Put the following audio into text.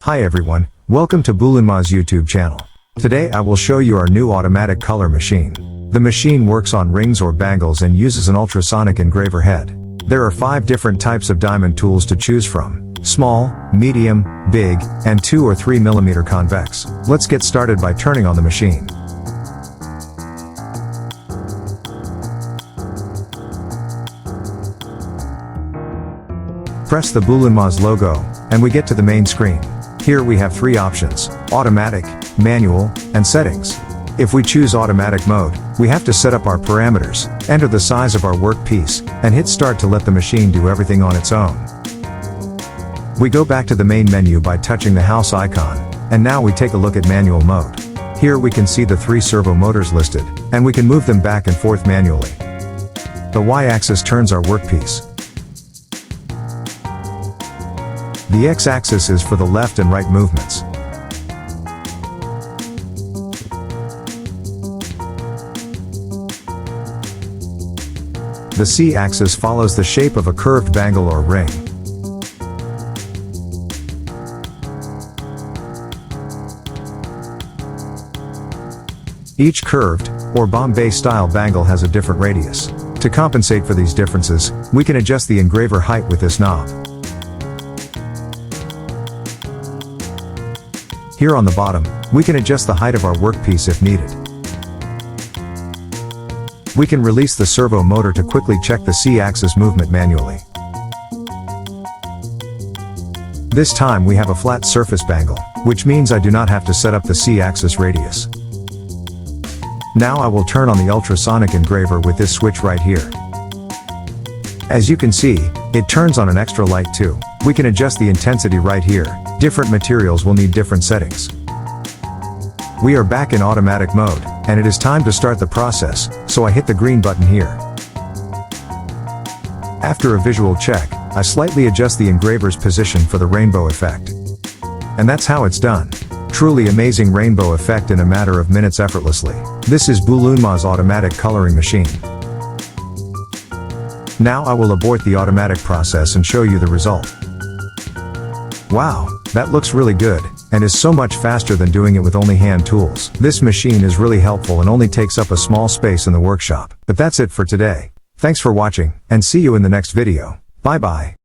Hi everyone, welcome to Bulunmaz YouTube channel. Today I will show you our new automatic color machine. The machine works on rings or bangles and uses an ultrasonic engraver head. There are 5 different types of diamond tools to choose from: small, medium, big, and 2 or 3 mm convex. Let's get started by turning on the machine. Press the Bulunmaz logo, and we get to the main screen. Here we have 3 options: automatic, manual, and settings. If we choose automatic mode, we have to set up our parameters, enter the size of our workpiece, and hit start to let the machine do everything on its own. We go back to the main menu by touching the house icon, and now we take a look at manual mode. Here we can see the 3 servo motors listed, and we can move them back and forth manually. The Y-axis turns our workpiece. The X-axis is for the left and right movements. The C-axis follows the shape of a curved bangle or ring. Each curved, or Bombay-style bangle has a different radius. To compensate for these differences, we can adjust the engraver height with this knob. Here on the bottom, we can adjust the height of our workpiece if needed. We can release the servo motor to quickly check the C-axis movement manually. This time we have a flat surface bangle, which means I do not have to set up the C-axis radius. Now I will turn on the ultrasonic engraver with this switch right here. As you can see, it turns on an extra light too. We can adjust the intensity right here. Different materials will need different settings. We are back in automatic mode, and it is time to start the process, so I hit the green button here. After a visual check, I slightly adjust the engraver's position for the rainbow effect. And that's how it's done. Truly amazing rainbow effect in a matter of minutes effortlessly. This is Bulunmaz automatic coloring machine. Now I will abort the automatic process and show you the result. Wow, that looks really good, and is so much faster than doing it with only hand tools. This machine is really helpful and only takes up a small space in the workshop. But that's it for today. Thanks for watching, and see you in the next video. Bye bye.